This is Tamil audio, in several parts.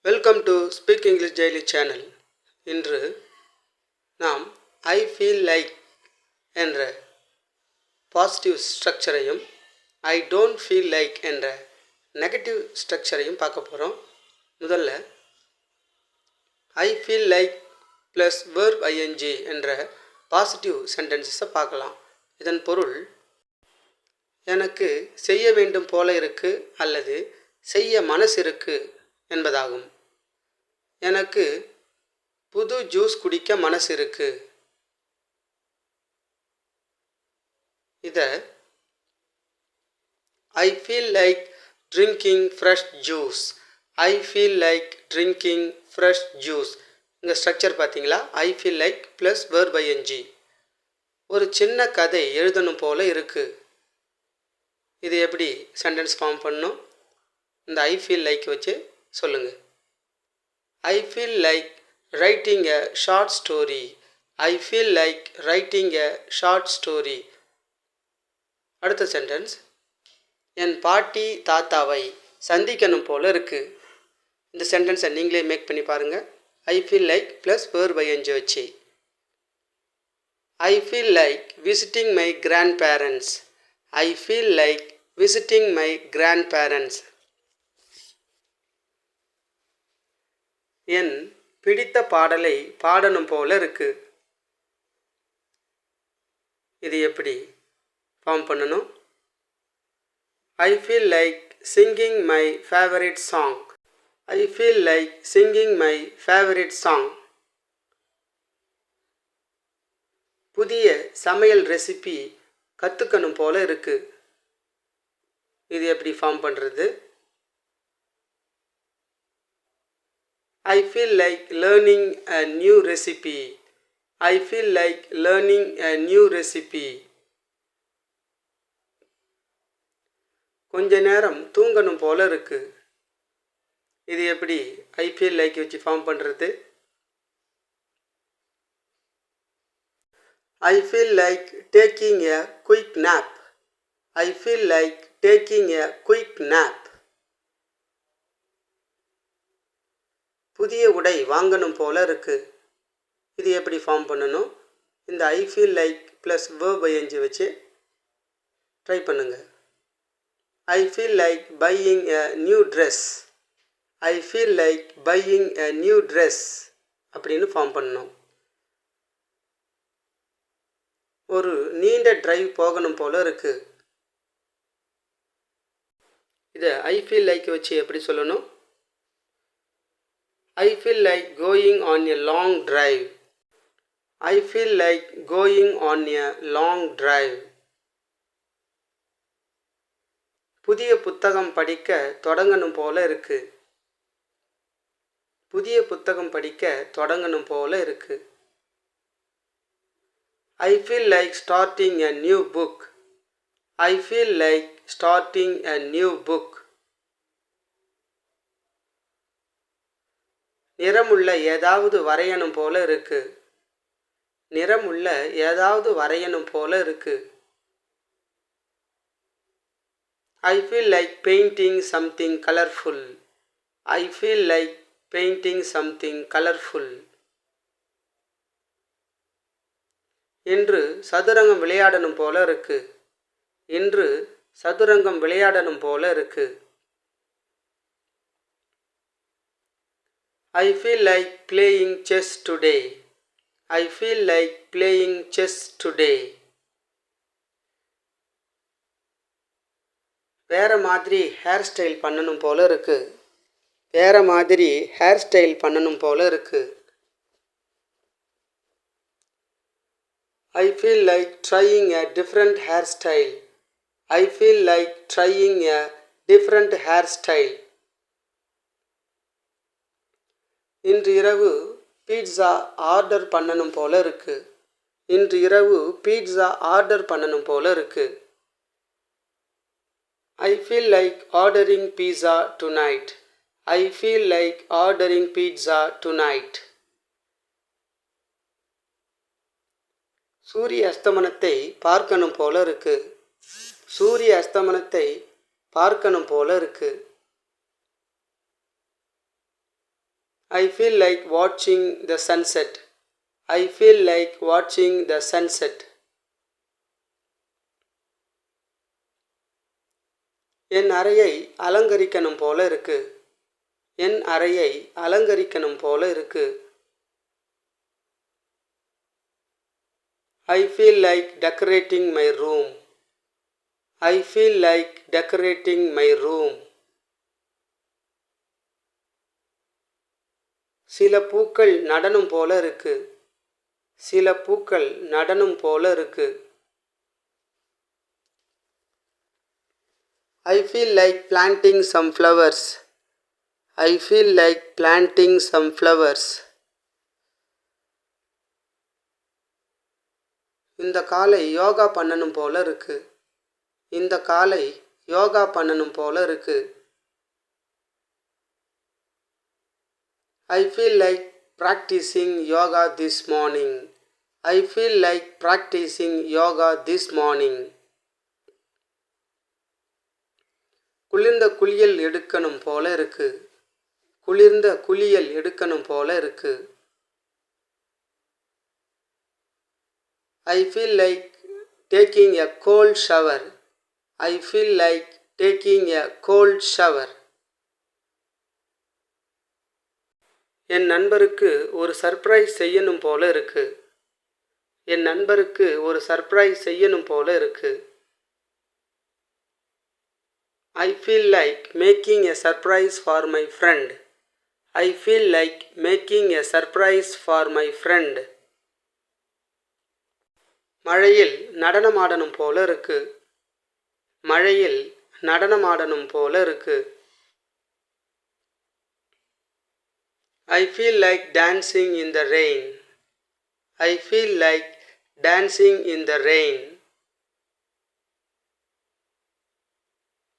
Welcome to speak English daily channel. இன்று நாம் ஐ ஃபீல் லைக் என்ற பாசிட்டிவ் ஸ்ட்ரக்சரையும் ஐ டோன்ட் ஃபீல் லைக் என்ற நெகட்டிவ் ஸ்ட்ரக்சரையும் பார்க்க போகிறோம். முதல்ல I feel like plus verb ING என்ற பாசிட்டிவ் சென்டென்சஸை பார்க்கலாம். இதன் பொருள் எனக்கு செய்ய வேண்டும் போல இருக்கு அல்லது செய்ய மனசு இருக்கு என்பதாகும். எனக்கு புது ஜூஸ் குடிக்க மனசு இருக்கு. இதை I feel like drinking fresh juice. I feel like drinking fresh juice. இங்கே ஸ்ட்ரக்சர் பார்த்தீங்களா? I feel like plus verb ING. ஒரு சின்ன கதை எழுதணும் போல இருக்கு. இது எப்படி சென்டென்ஸ் ஃபார்ம் பண்ணணும்? இந்த ஐ ஃபீல் லைக் வச்சு சொல்லுங்கள். I feel like writing a short story. I feel like writing a short story. அடுத்த சென்டென்ஸ், என் பாட்டி தாத்தாவை சந்திக்கணும் போல இருக்கு. இந்த சென்டென்ஸை நீங்களே மேக் பண்ணி பாருங்கள். I feel like plus verb ING வச்சு. I feel like visiting my grand parents. I feel like visiting my grand parents. என் பிடித்த பாடலை பாடணும் போல இருக்கு. இது எப்படி ஃபார்ம் பண்ணணும்? I feel like singing my favourite song. I feel like singing my favourite song. புதிய சமையல் ரெசிபி கற்றுக்கணும் போல இருக்கு. இது எப்படி ஃபார்ம் பண்ணுறது? I feel like learning a new recipe. I feel like learning a new recipe. கொஞ்ச நேரம் தூங்கணும் போல இருக்கு. இது எப்படி I feel like வச்சு ஃபார்ம் பண்ணுறது? I feel like taking a quick nap. I feel like taking a quick nap. புதிய உடை வாங்கணும் போல இருக்கு. இது எப்படி ஃபார்ம் பண்ணணும்? இந்த I feel like plus verb ING வச்சு ட்ரை பண்ணுங்க. I feel like buying a new dress. I feel like buying a new dress அப்படின்னு ஃபார்ம் பண்ணணும். ஒரு நீண்ட டிரைவ் போகணும் போல இருக்கு. இதை ஐ ஃபீல் லைக் வச்சு எப்படி சொல்லணும்? I feel like going on a long drive. I feel like going on a long drive. புதிய புத்தகம் படிக்க தொடங்கணும் போல இருக்கு. புதிய புத்தகம் படிக்க தொடங்கணும் போல இருக்கு. I feel like starting a new book. I feel like starting a new book. நிறமுள்ள ஏதாவது வரையணும் போல இருக்கு. நிறமுள்ள ஏதாவது வரையணும் போல இருக்கு. I feel like painting something colorful. I feel like painting something colorful. இன்று சதுரங்கம் விளையாடணும் போல இருக்கு. இன்று சதுரங்கம் விளையாடணும் போல இருக்கு. I feel like playing chess today. I feel like playing chess today. வேற மாதிரி ஹேர் ஸ்டைல் பண்ணணும் போல இருக்கு. வேற மாதிரி ஹேர் ஸ்டைல் பண்ணணும் போல இருக்கு. I feel like trying a different hairstyle. I feel like trying a different hairstyle. இன்று இரவு பீட்சா ஆர்டர் பண்ணணும் போல இருக்கு. இன்று இரவு பீட்சா ஆர்டர் பண்ணணும் போல இருக்கு. I feel like ordering pizza tonight. I feel like ordering pizza tonight. சூரிய அஸ்தமனத்தை பார்க்கணும் போல இருக்கு. சூரிய அஸ்தமனத்தை பார்க்கணும் போல இருக்கு. I feel like watching the sunset. I feel like watching the sunset. என் அறையை அலங்கரிக்கணும் போல இருக்கு. என் அறையை அலங்கரிக்கணும் போல இருக்கு. I feel like decorating my room. I feel like decorating my room. சில பூக்கள் நடனம் போல இருக்கு. சில பூக்கள் நடனம் போல இருக்கு. I feel like planting some flowers. I feel like planting some flowers. இந்த காலை யோகா பண்ணணும் போல இருக்கு. இந்த காலை யோகா பண்ணணும் போல இருக்கு. I feel like practicing yoga this morning. I feel like practicing yoga this morning. குளிர்ந்த குளியல் எடுக்கணும் போல இருக்கு. குளிர்ந்த குளியல் எடுக்கணும் போல இருக்கு. I feel like taking a cold shower. I feel like taking a cold shower. என் நண்பருக்கு ஒரு சர்ப்ரைஸ் செய்யணும் போல இருக்கு. என் நண்பருக்கு ஒரு சர்ப்ரைஸ் செய்யணும் போல இருக்கு. I feel like making a surprise for my friend. I feel like making a surprise for my friend. மழையில் நடனமாடணும் போல இருக்கு. மழையில் நடனமாடணும் போல இருக்கு. I feel like dancing in the rain. I feel like dancing in the rain.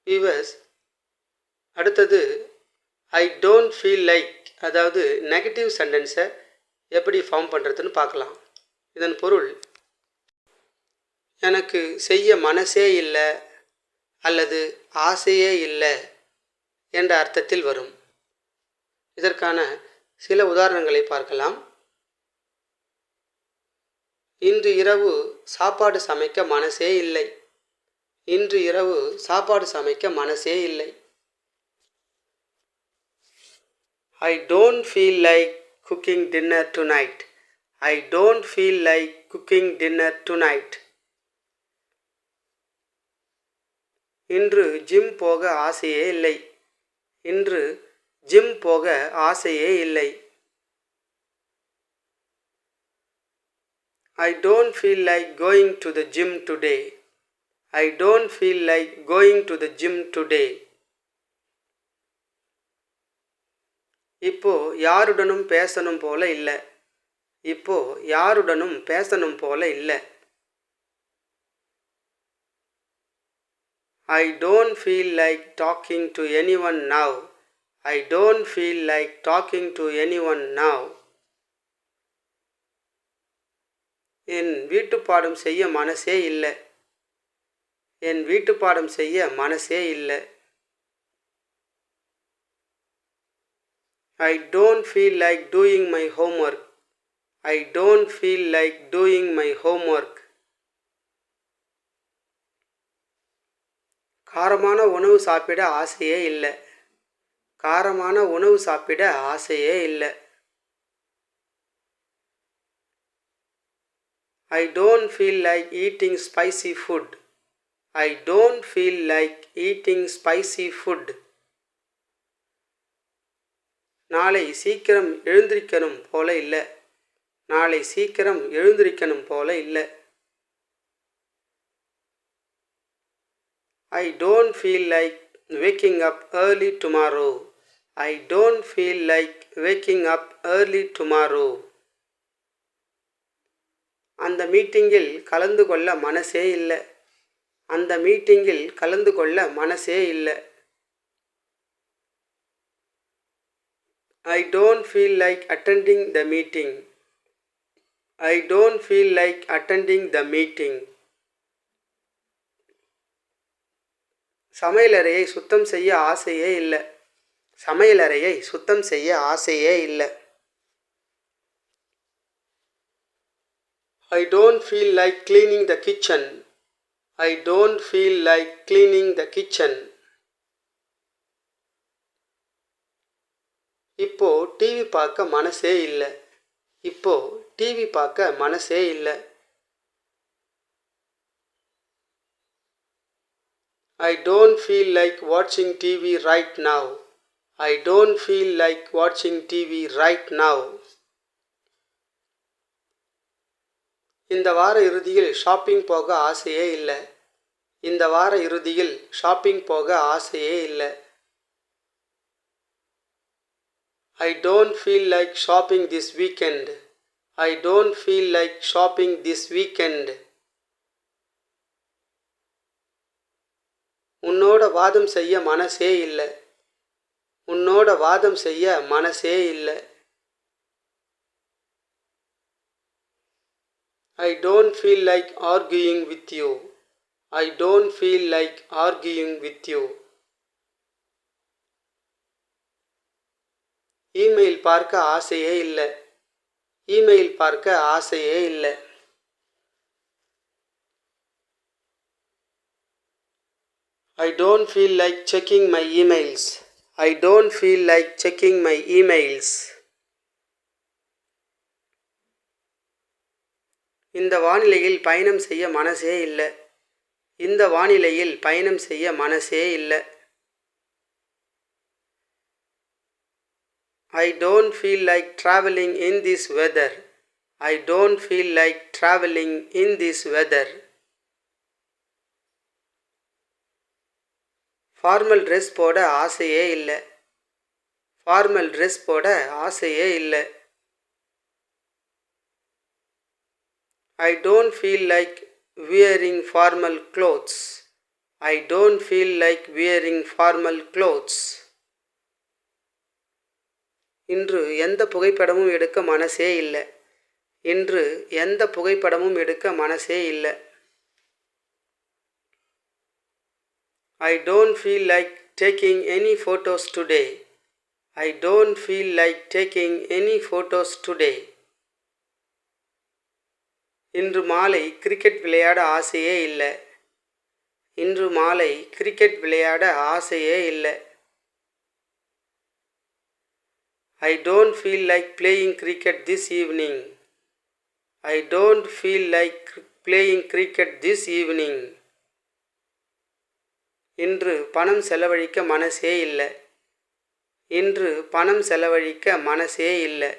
Viewers, அடுத்தது I don't feel like, அதாவது நெகட்டிவ் சென்டென்ஸை எப்படி ஃபார்ம் பண்ணுறதுன்னு பார்க்கலாம். இதன் பொருள், எனக்கு செய்ய மனசே இல்லை அல்லது ஆசையே இல்லை என்ற அர்த்தத்தில் வரும். இதற்கான சில உதாரணங்களை பார்க்கலாம். இன்று இரவு சாப்பாடு சமைக்க மனசே இல்லை. இன்று இரவு சாப்பாடு சமைக்க மனசே இல்லை. I don't feel like cooking dinner tonight. I don't feel like cooking dinner tonight. இன்று ஜிம் போக ஆசையே இல்லை. இன்று ஜிம் போக ஆசையே இல்லை. I don't feel like going to the gym today. I don't feel like going to the gym today. இப்போ யாருடனும் பேசணும் போல இல்லை. இப்போ யாருடனும் பேசணும் போல இல்லை. I don't feel like talking to anyone now. I don't feel like talking to anyone now. என் வீட்டுப்பாடம் செய்ய மனசே இல்லை. என் வீட்டுப்பாடம் செய்ய மனசே இல்லை. I don't feel like doing my homework. I don't feel like doing my homework. காரமான உணவு சாப்பிட ஆசையே இல்லை. காரமான உணவு சாப்பிட ஆசையே இல்லை. I don't feel like eating spicy food. I don't feel like eating spicy food. நாளை சீக்கிரம் எழுந்திருக்கணும் போல இல்லை. நாளை சீக்கிரம் எழுந்திருக்கணும் போல இல்லை. I don't feel like waking up early tomorrow. I don't feel like waking up early tomorrow. அந்த மீட்டிங்கில் கலந்து கொள்ள மனசே இல்லை. அந்த மீட்டிங்கில் கலந்து கொள்ள மனசே இல்லை. I don't feel like attending the meeting. I don't feel like attending the meeting. சமையலறையை சுத்தம் செய்ய ஆசையே இல்லை. சமையலறையை சுத்தம் செய்ய ஆசையே இல்லை. I don't feel like cleaning the kitchen. I don't feel like cleaning the kitchen. இப்போ டிவி பார்க்க மனசே இல்லை. இப்போ டிவி பார்க்க மனசே இல்லை. I don't feel like watching TV right now. I don't feel like watching TV right now. இந்த வார இறுதியில் ஷாப்பிங் போக ஆசையே இல்லை. இந்த வார இறுதியில் ஷாப்பிங் போக ஆசையே இல்லை. I don't feel like shopping this weekend. I don't feel like shopping this weekend. உன்னோட வாதம் செய்ய மனசே இல்லை. உன்னோட வாதம் செய்ய மனசே இல்லை. I don't feel like arguing with you. I don't feel like arguing with you. Email பார்க்க ஆசையே இல்லை. இமெயில் பார்க்க ஆசையே இல்லை. I don't feel like checking my emails. I don't feel like checking my emails. இந்த வானிலையில் பயணம் செய்ய மனசே இல்லை. இந்த வானிலையில் பயணம் செய்ய மனசே இல்லை. I don't feel like traveling in this weather. I don't feel like traveling in this weather. Formal dress போட ஆசையே இல்லை. ஃபார்மல் ட்ரெஸ் போட ஆசையே இல்லை. I don't feel like wearing formal clothes. I don't feel like wearing formal clothes. இன்று எந்த புகைப்படமும் எடுக்க மனசே இல்லை. இன்று எந்த புகைப்படமும் எடுக்க மனசே இல்லை. I don't feel like taking any photos today. I don't feel like taking any photos today. இன்று மாலை கிரிக்கெட் விளையாட ஆசையே இல்லை. இன்று மாலை கிரிக்கெட் விளையாட ஆசையே இல்லை. I don't feel like playing cricket this evening. I don't feel like playing cricket this evening. இன்று பணம் செலவழிக்க மனசே இல்லை. இன்று பணம் செலவழிக்க மனசே இல்லை.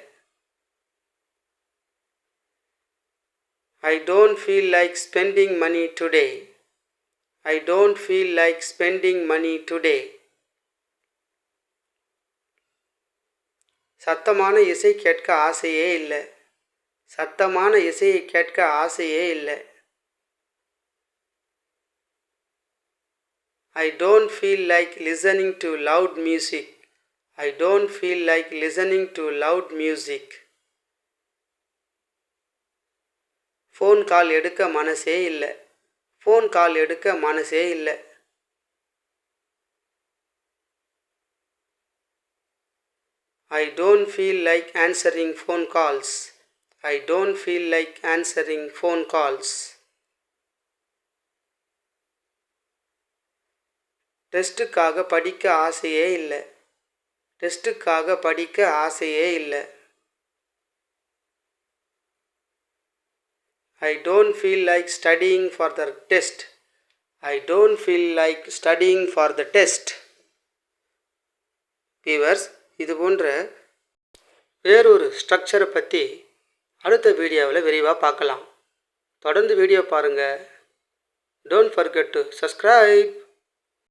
I don't feel like spending money today. I don't feel like spending money today. சத்தமான இசை கேட்க ஆசையே இல்லை. சத்தமான இசையை கேட்க ஆசையே இல்லை. I don't feel like listening to loud music. I don't feel like listening to loud music. Phone call எடுக்க மனசே இல்லை. ஃபோன் கால் எடுக்க மனசே இல்லை. I don't feel like answering phone calls. I don't feel like answering phone calls. டெஸ்ட்டுக்காக படிக்க ஆசையே இல்லை. டெஸ்ட்டுக்காக படிக்க ஆசையே இல்லை. I don't feel like studying for the test. I don't feel like studying for the test. Viewers, இது போன்ற வேறொரு ஸ்ட்ரக்சரை பற்றி அடுத்த வீடியோவில் விரிவாக பார்க்கலாம். தொடர்ந்து வீடியோ பாருங்கள். Don't forget to subscribe.